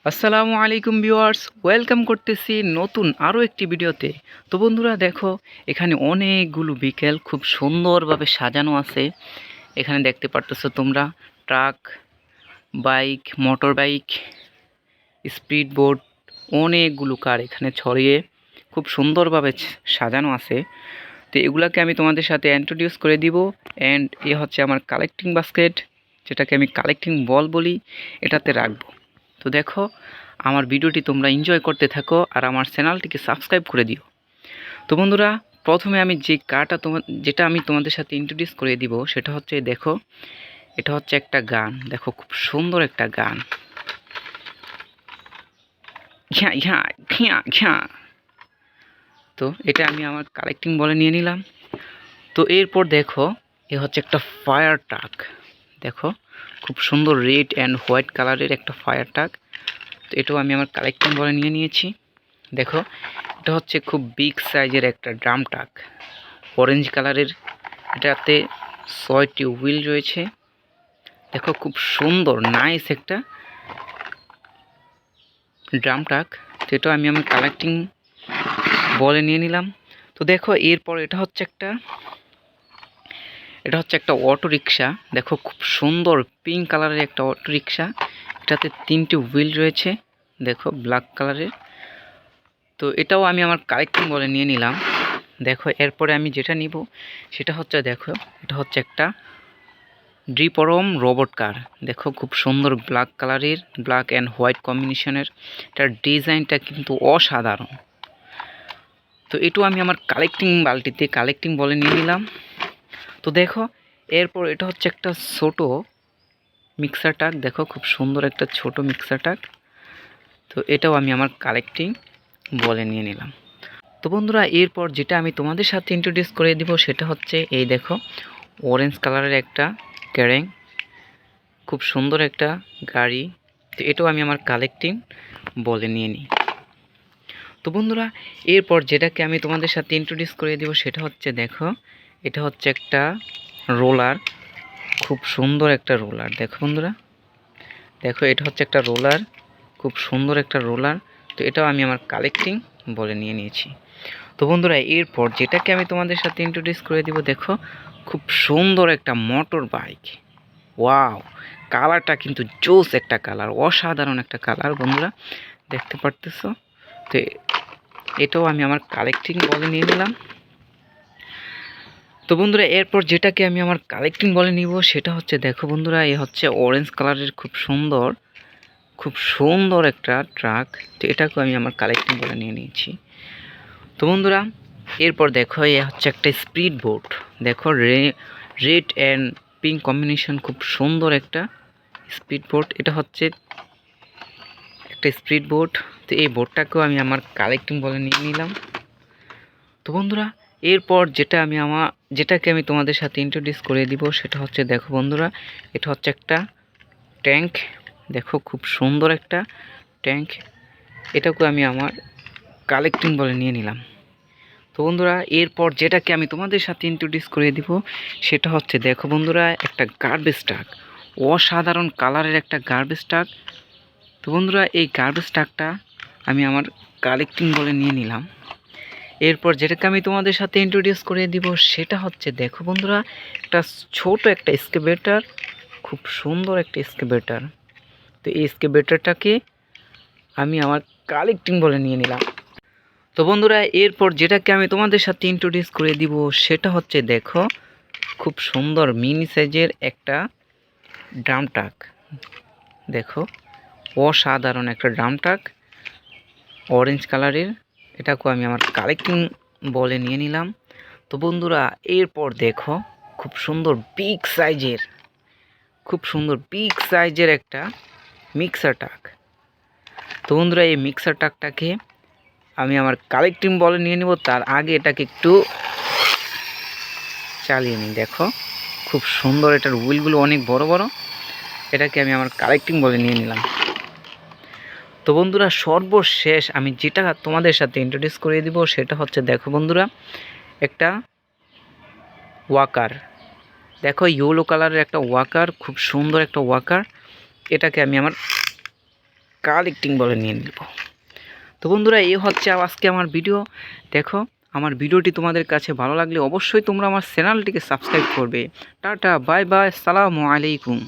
আসসালামু আলাইকুম viewers, welcome করতেছি নতুন আরও একটি ভিডিওতে। তো বন্ধুরা দেখো, এখানে অনেকগুলো বিকেল খুব সুন্দরভাবে সাজানো আছে। এখানে দেখতে পারতেছো তোমরা truck, bike, motor bike, speed boat, অনেকগুলো কার এখানে ছড়িয়ে খুব সুন্দরভাবে সাজানো আছে। তো এগুলাকে আমি তোমাদের সাথে ইন্ট্রোডিউস করে দিব। অ্যান্ড এ হচ্ছে আমার কালেক্টিং বাস্কেট, যেটাকে আমি কালেক্টিং বল বলি, এটাতে রাখবো। তো দেখো, আমার ভিডিওটি তোমরা এনজয় করতে থাকো আর আমার চ্যানেলটিকে সাবস্ক্রাইব করে দিও। তো বন্ধুরা, প্রথমে আমি যে কারটা যেটা আমি তোমাদের সাথে ইন্ট্রোডিউস করে দিব সেটা হচ্ছে, দেখো এটা হচ্ছে একটা গান। দেখো খুব সুন্দর একটা গান, ঘ্যা ঘ্যা ঘ্যা ঘ্যা। তো এটা আমি আমার কালেক্টিং বলে নিয়ে নিলাম। তো এরপর দেখো, এ হচ্ছে একটা ফায়ার ট্রাক। দেখো খুব সুন্দর রেড অ্যান্ড হোয়াইট কালারের একটা ফায়ার ট্রাক। তো এটাও আমি আমার কালেক্টিং বলে নিয়ে নিয়েছি। দেখো এটা হচ্ছে খুব বিগ সাইজের একটা ড্রাম ট্রাক, অরেঞ্জ কালারের। এটাতে 6টি হুইল রয়েছে। দেখো খুব সুন্দর নাইস একটা ড্রাম ট্রাক। তো এটা আমি আমার কালেক্টিং বলে নিয়ে নিলাম। তো দেখো এরপর এটা হচ্ছে একটা অটো রিক্সা। দেখো খুব সুন্দর পিঙ্ক কালারের একটা অটো রিক্সা। এটাতে 3টি হুইল রয়েছে, দেখো ব্ল্যাক কালারের। তো এটাও আমি আমার কালেক্টিং বলে নিয়ে নিলাম। দেখো এরপরে আমি যেটা নিব সেটা হচ্ছে, দেখো এটা হচ্ছে একটা ড্রিপরম রোবট কার। দেখো খুব সুন্দর ব্ল্যাক কালারের, ব্ল্যাক অ্যান্ড হোয়াইট কম্বিনেশনের। এটার ডিজাইনটা কিন্তু অসাধারণ। তো এটাও আমি আমার কালেক্টিং বলে নিয়ে নিলাম। তো দেখো এরপর এটা হচ্ছে একটা ছোট মিক্সার ট্রাক। দেখো খুব সুন্দর একটা ছোট মিক্সার ট্রাক। তো এটাও আমি আমার কালেক্টিং বলে নিয়ে নিলাম। তো বন্ধুরা, এরপর যেটা আমি তোমাদের সাথে ইন্ট্রোডিউস করে দিব সেটা হচ্ছে, এই দেখো অরেঞ্জ কালারের একটা ক্যারেং, খুব সুন্দর একটা গাড়ি। তো এটাও আমি আমার কালেক্টিং বলে নিয়ে নিই। তো বন্ধুরা, এরপর যেটাকে আমি তোমাদের সাথে ইন্ট্রোডিউস করে দিব সেটা হচ্ছে, দেখো এটা হচ্ছে একটা রোলার, খুব সুন্দর একটা রোলার। দেখো বন্ধুরা, দেখো এটা হচ্ছে একটা রোলার, খুব সুন্দর একটা রোলার। তো এটাও আমি আমার কালেক্টিং বলে নিয়ে নিয়েছি। তো বন্ধুরা, এরপর যেটাকে আমি তোমাদের সাথে ইন্ট্রোডিউস করে দিব, দেখো খুব সুন্দর একটা মোটর বাইক। ওয়াও, কালারটা কিন্তু জোস একটা কালার, অসাধারণ একটা কালার বন্ধুরা, দেখতে পারতেছো। তো এটাও আমি আমার কালেক্টিং বলে নিয়ে নিলাম। তো বন্ধুরা, এরপর যেটাকে আমি আমার কালেক্টিং বলে নিব সেটা হচ্ছে, দেখো বন্ধুরা, এ হচ্ছে অরেঞ্জ কালারের খুব সুন্দর একটা ট্রাক। তো এটাকেও আমি আমার কালেক্টিং বলে নিয়ে নিয়েছি। তো বন্ধুরা, এরপর দেখো এ হচ্ছে একটা স্পিড বোট। দেখো রেড অ্যান্ড পিঙ্ক কম্বিনেশন, খুব সুন্দর একটা স্পিড বোট। এটা হচ্ছে একটা স্পিড বোট। তো এই বোটটাকেও আমি আমার কালেক্টিং বলে নিয়ে নিলাম। তো বন্ধুরা, এরপর যেটাকে আমি তোমাদের সাথে ইন্ট্রোডিউস করে দিব সেটা হচ্ছে, দেখো বন্ধুরা, এটা হচ্ছে একটা ট্যাঙ্ক। দেখো খুব সুন্দর একটা ট্যাঙ্ক। এটাকেও আমি আমার কালেক্টিং বলে নিয়ে নিলাম। তো বন্ধুরা, এরপর যেটাকে আমি তোমাদের সাথে ইন্ট্রোডিউস করে দিব সেটা হচ্ছে, দেখো বন্ধুরা, একটা গার্বেজ ট্রাক, অসাধারণ কালারের একটা গার্বেজ ট্রাক। তো বন্ধুরা, এই গার্বেজ ট্রাকটা আমি আমার কালেক্টিং বলে নিয়ে নিলাম। এরপর যেটাকে আমি তোমাদের সাথে ইন্ট্রোডিউস করে দিব সেটা হচ্ছে, দেখো বন্ধুরা, ছোট একটা এক্সকেভেটর, খুব সুন্দর একটা এক্সকেভেটর। তো এই এক্সকেভেটরটাকে আমি আমার কালেক্টিং বলে নিয়ে নিলাম। তো বন্ধুরা, এরপর যেটাকে আমি তোমাদের সাথে ইন্ট্রোডিউস করে দিব সেটা হচ্ছে, দেখো খুব সুন্দর মিনি সাইজের একটা ড্রাম ট্রাক। দেখো অসাধারণ একটা ড্রাম ট্রাক, অরেঞ্জ কালারের। এটাকেও আমি আমার কালেক্টিং বলে নিয়ে নিলাম। তো বন্ধুরা, এরপর দেখো খুব সুন্দর বিগ সাইজের একটা মিক্সার ট্রাক। তো বন্ধুরা, এই মিক্সার ট্রাকটাকে আমি আমার কালেক্টিং বলে নিয়ে নিব। তার আগে এটাকে একটু চালিয়ে নিই। দেখো খুব সুন্দর, এটার হুইলগুলো অনেক বড় বড়। এটাকে আমি আমার কালেক্টিং বলে নিয়ে নিলাম। তো বন্ধুরা, সর্বশেষ আমি যেটা তোমাদের সাথে ইন্ট্রোডিউস করে দিব সেটা হচ্ছে, দেখো বন্ধুরা, একটা ওয়াকার। দেখো ইয়েলো কালারের একটা ওয়াকার, খুব সুন্দর একটা ওয়াকার। এটাকে আমি আমার কালেক্টিং বলে নিয়ে নিব। তো বন্ধুরা এই হচ্ছে আজকে আমার ভিডিও। দেখো আমার ভিডিওটি তোমাদের কাছে ভালো লাগলে অবশ্যই তোমরা আমার চ্যানেলটিকে সাবস্ক্রাইব করবে। টাটা বাই বাই, আসসালামু আলাইকুম।